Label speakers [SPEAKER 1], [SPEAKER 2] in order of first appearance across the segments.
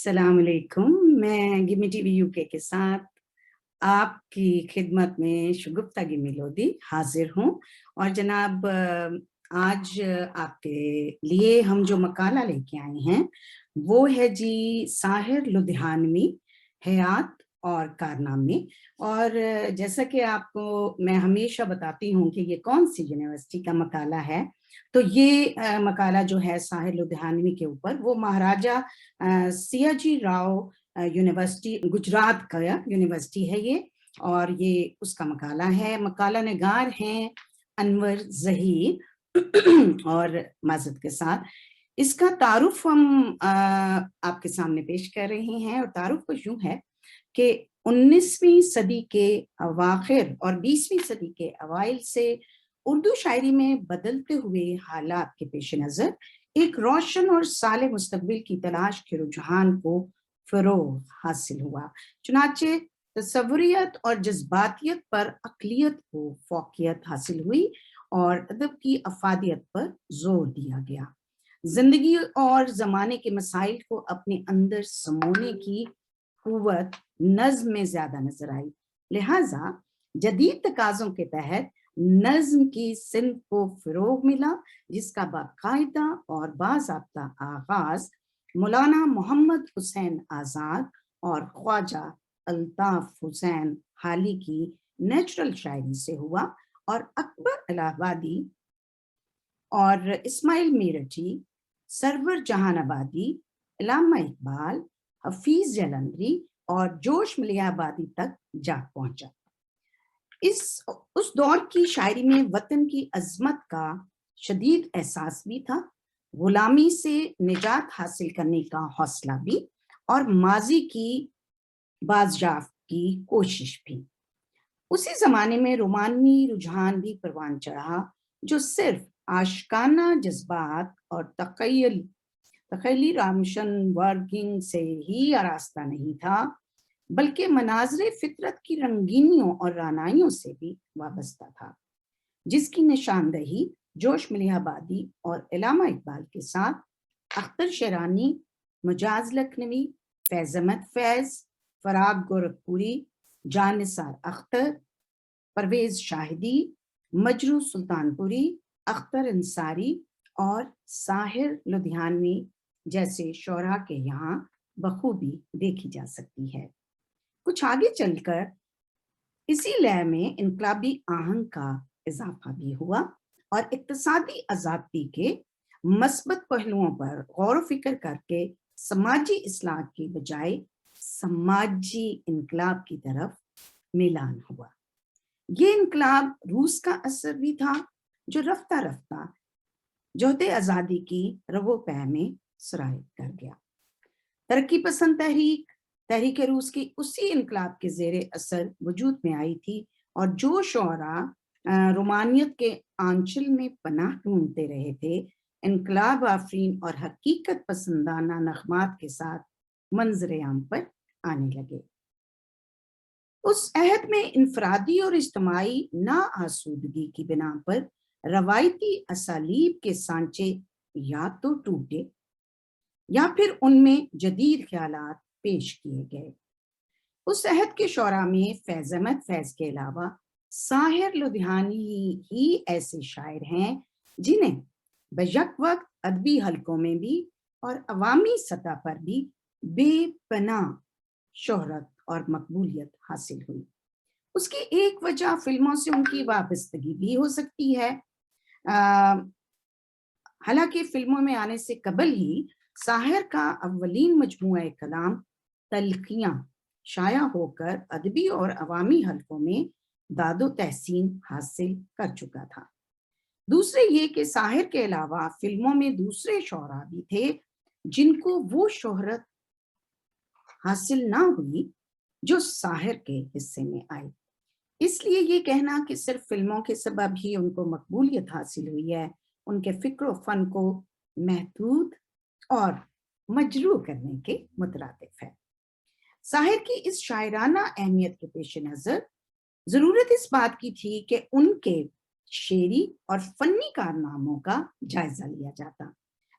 [SPEAKER 1] अस्सलाम वालेकुम। मैं गिमी टीवी यूके के साथ आपकी खिदमत में शगुफ्ता गिमी लोधी हाजिर हूँ। और जनाब आज आपके लिए हम जो मकाला लेके आए हैं वो है जी साहिर लुधियानवी, हयात और कारनामे। और जैसा कि आपको मैं हमेशा बताती हूँ कि ये कौन सी यूनिवर्सिटी का मकाला है, तो ये मकाला जो है साहिर लुधियानवी के ऊपर, वो महाराजा सियाजी राव यूनिवर्सिटी, गुजरात का यूनिवर्सिटी है ये, और ये उसका मकाला है। मकाला निगार हैं अनवर ज़हीर। और माज़रत के साथ इसका तारुफ हम आपके सामने पेश कर रहे हैं। और तारुफ कुछ यूं है कि 19वीं सदी के अवाखिर और 20वीं सदी के अवाइल से उर्दू शायरी में बदलते हुए हालात के पेश नज़र एक रोशन और साले मुस्तकबिल की तलाश के रुझान को फरोग हासिल हुआ। चुनाचे तसव्वुरियत और जज्बातियत पर अक़लियत को फ़ौक़ियत हासिल हुई और अदब की अफ़ादियत पर जोर दिया गया। जिंदगी और ज़माने के मसाइल को अपने अंदर समोने की कुव्वत नज़्म में ज़्यादा नजर आई। लिहाजा जदीद तकाज़ों के तहत नज़्म की सिन्फ को फ़रोग़ मिला, जिसका बाकायदा और बाज़ाब्ता आगाज़ मौलाना मोहम्मद हुसैन आज़ाद और ख्वाजा अल्ताफ़ हुसैन हाली की नेचुरल शायरी से हुआ, और अकबर इलाहाबादी और इस्माइल मेरठी, सरवर जहानाबादी, अल्लामा इकबाल, हफीज जलंधरी और जोश मलियाबादी तक जा पहुंचा। उस दौर की शायरी में वतन की अजमत का शदीद एहसास भी था, गुलामी से निजात हासिल करने का हौसला भी, और माजी की बाज़याफ्त की कोशिश भी। उसी जमाने में रोमानी रुझान भी परवान चढ़ा, जो सिर्फ आशिकाना जज्बात और तख़यली रामशन वर्गिंग से ही आरास्ता नहीं था, बल्कि मनाज़रे फितरत की रंगीनियों और रानाइयों से भी वाबस्ता था, जिसकी निशानदही जोश मलिहाबादी और अल्लामा इकबाल के साथ अख्तर शेरानी, मुजाज लखनवी, फैज़ अहमद फैज़, फराग गोरखपुरी, जान निसार अख्तर, परवेज शाहिदी, मजरू सुल्तानपुरी, अख्तर अंसारी और साहिर लुधियानवी जैसे शोरा के यहाँ बखूबी देखी जा सकती है। कुछ आगे चलकर इसी लय में इनकलाबी आहंग का इजाफा भी हुआ और इक्तिसादी आज़ादी के मस्बत पहलुओं पर गौर फिक्र करके समाजी इस्लाह की बजाय समाजी इनकलाब की तरफ मिलान हुआ। ये इनकलाब रूस का असर भी था, जो रफ्ता रफ्ता जोहदे आज़ादी की रगो पै में सरायत कर गया। तरक्की पसंद तहरीक रूस की उसी इनकलाब के ज़ेरे असर वजूद में आई थी, और जो शोरा रोमानियत के आंचल में पनाह ढूंढते रहे थे, इनकलाब आफरीन और हकीकत पसंदाना नगमात के साथ मंजर आम पर आने लगे। उस अहद में इनफरादी और इज्तिमाई नाआसूदगी की बिना पर रवायती असालीब के सांचे या तो टूटे या फिर उनमें जदीद ख्यालात पेश किए गए। उस अहद के शोरा में फैज़ अहमद फैज़ के अलावा साहिर लुधियानवी ही ऐसे शायर हैं जिन्हें बेशक वक्त अदबी हलकों में भी और अवामी सतह पर भी बेपनाह शोहरत और मकबूलियत हासिल हुई। उसकी एक वजह फिल्मों से उनकी वाबस्तगी भी हो सकती है। हालांकि फिल्मों में आने से कबल ही साहिर का अव्वलीन मजमूआ कलाम तल्खियां शाया होकर अदबी और अवामी हलकों में दादो तहसीन हासिल कर चुका था। दूसरे ये कि साहिर के अलावा फिल्मों में दूसरे शोरा भी थे जिनको वो शोहरत हासिल ना हुई जो साहिर के हिस्से में आई। इसलिए ये कहना कि सिर्फ फिल्मों के सबब ही उनको मकबूलियत हासिल हुई है, उनके फिक्र और फन को महदूद और मजरू करने के मुतरादिफ है। साहिर की इस शायराना अहमियत के पेश नजर जरूरत इस बात की थी कि उनके शेरी और फन्नी कारनामों का जायजा लिया जाता,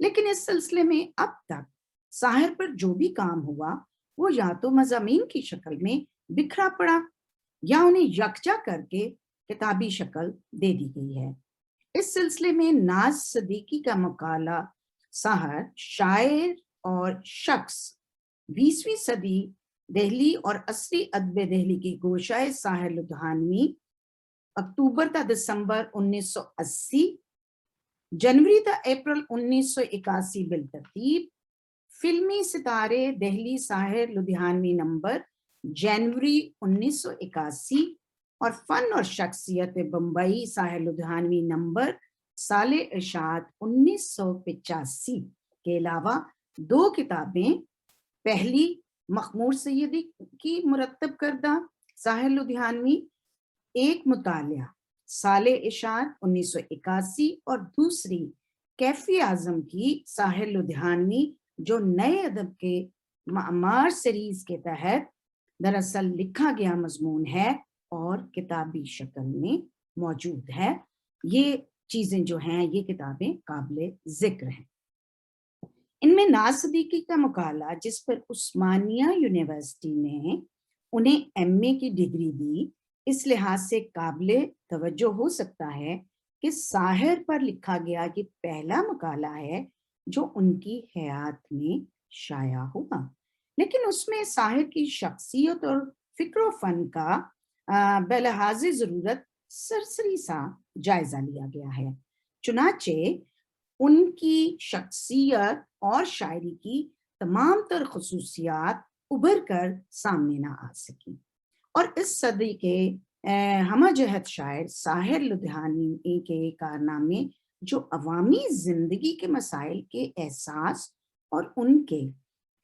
[SPEAKER 1] लेकिन इस सिलसिले में अब तक साहिर पर जो भी काम हुआ वो या तो मज़ामीन की शक्ल में बिखरा पड़ा या उन्हें यकजा करके किताबी शक्ल दे दी गई है। इस सिलसिले में नाज सदीकी का मकाला साहर, शायर और शख्स 20वीं सदी दहली और असली अदब दहली की गोशाए साहिर लुधियानवी अक्टूबर ता दिसंबर 1980, जनवरी ता अप्रैल 1981 बिलतरतीब, फिल्मी सितारे दहली साहिर लुधियानवी नंबर जनवरी 1981 और फन और शख्सियत बम्बई साहिर लुधियानवी नंबर साले इशात 1985 के अलावा 2 किताबें, पहली मखमूर सैयदी की मुरत्तब करदा साहिर लुधियानवी एक मुतालिया साले इशात 1981 और दूसरी कैफी आजम की साहिर लुधियानवी जो नए अदब के मामार सीरीज के तहत दरअसल लिखा गया मजमून है और किताबी शक्ल में मौजूद है। ये चीजें जो हैं ये किताबें काबिल जिक्र हैं। इनमें नाज सदीकी का मकाला जिस पर उस्मानिया यूनिवर्सिटी ने उन्हें एमए की डिग्री दी, इस लिहाज से काबिल तवज्जो हो सकता है कि साहिर पर लिखा गया कि पहला मकाला है जो उनकी हयात में शाया हुआ, लेकिन उसमें साहिर की शख्सियत और फिक्र फन का बेलहाज़े ज़रूरत सरसरी सा जायजा लिया गया है। चुनाचे उनकी शख्सियत और शायरी की तमाम तर खसूसियात उभर कर सामने ना आ सकी और इस सदी के हमजहत शायर साहिर लुधियानवी के कारनामे जो अवामी जिंदगी के मसाइल के एहसास और उनके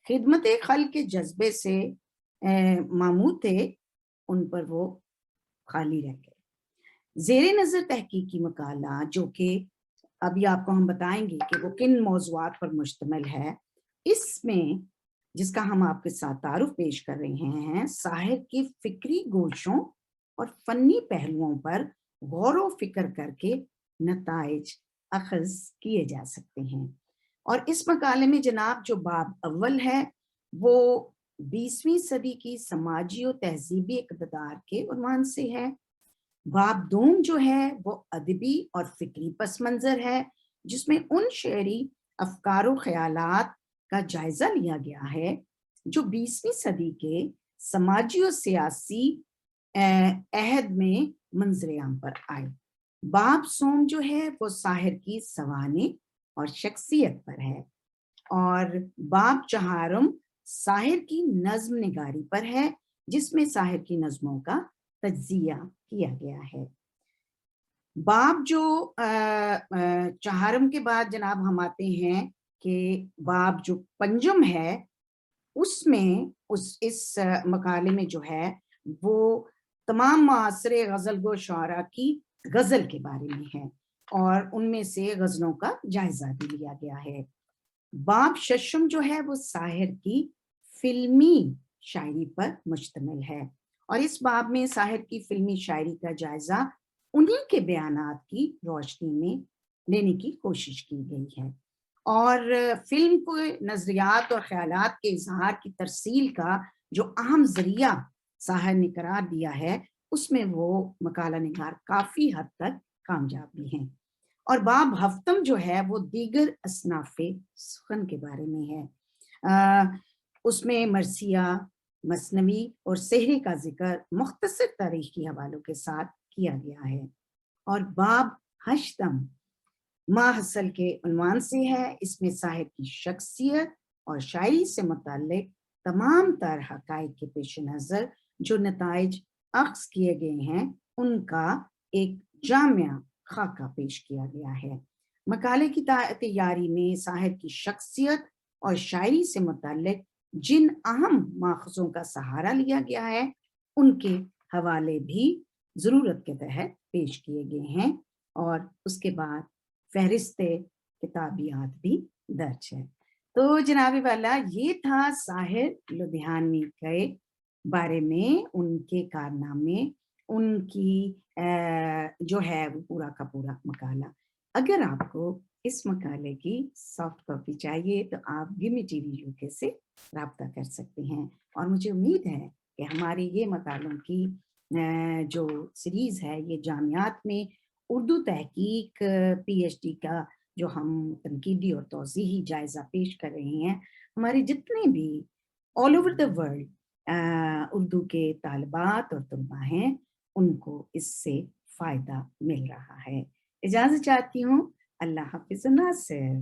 [SPEAKER 1] खिदमत खल के जज्बे से मामूर थे, उन पर वो खाली रह गए। जेरे नजर तहकीकी मकाला जो कि अभी आपको हम बताएंगे कि वो किन मौज़ूआत पर मुश्तमिल है, इसमें जिसका हम आपके साथ तारुफ पेश कर रहे हैं, साहिर के फिक्री गोशों और फन्नी पहलुओं पर गौर व फिक्र करके नताइज अखज़ किए जा सकते हैं। और इस मकाले में जनाब जो बाब अव्वल है वो 20वीं सदी की समाजी और तहजीबी इक़्तिदार के उन्वान से है। बाब दोम जो है वो अदबी और फिक्री पस मंजर है जिसमें उन शेरी अफकार और ख्यालात का जायजा लिया गया है जो 20वीं सदी के समाजी और सियासी अहद में मंजरेआम पर आए। बाब सोम जो है वो साहिर की सवाने और शख्सियत पर है और बाब चहारम साहिर की नज्म निगारी पर है जिसमें साहिर की नज्मों का तज्जिया किया गया है। बाब जो चहारम के बाद जनाब हम आते हैं कि बाब जो पंजम है उसमें इस मकाले में जो है वो तमाम मासरे गजल गो शुआरा की गजल के बारे में है और उनमें से गजलों का जायजा भी लिया गया है। बाब शशम जो है वो साहिर की फिल्मी शायरी पर मुश्तमिल है और इस बाब में साहिर की फिल्मी शायरी का जायजा उन्हीं के बयानात की रोशनी में लेने की कोशिश की गई है और फिल्म को नजरियात और ख्यालात के इजहार की तरसील का जो अहम जरिया साहिर ने करार दिया है उसमें वो मकाला निगार काफी हद तक कामयाब भी हैं। और बाब हफ्तम जो है वो दीगर असनाफे सुखन के बारे में है। उसमें मरसिया, मसनवी और सेहरे का जिक्र मुख्तसर तारीखी हवालों के साथ किया गया है। और बाब हश्तम माँ हसल के उन्वान से है, इसमें साहिर की शख्सियत और शायरी से मुताल्लिक तमाम तर हकाइक के पेश नज़र जो नताइज अक्स किए गए हैं उनका एक जामिया खाका पेश किया गया है। मकाले की तैयारी में साहिर की शख्सियत और शायरी से मुताल्लिक जिन अहम माखज़ों का सहारा लिया गया है उनके हवाले भी ज़रूरत के तहत पेश किए गए हैं और उसके बाद फहरिस्ते किताबियात भी दर्ज है। तो जनाबी वाला ये था साहिर लुधियानवी के बारे में, उनके कारनामे, उनकी जो है वो पूरा का पूरा मकाला। अगर आपको اس مقالے کی سافٹ کاپی چاہیے تو آپ گمی ٹی وی UK سے رابطہ کر سکتے ہیں، اور مجھے امید ہے کہ ہماری یہ مقالوں کی جو سیریز ہے یہ جامعات میں اردو تحقیق PhD کا جو ہم تنقیدی اور توضیحی جائزہ پیش کر رہے ہیں، ہمارے جتنے بھی all over the world Urdu کے طالبات اور طلباء ہیں ان کو اس سے فائدہ مل رہا ہے۔ اجازت چاہتی ہوں، اللہ حافظ ناصر۔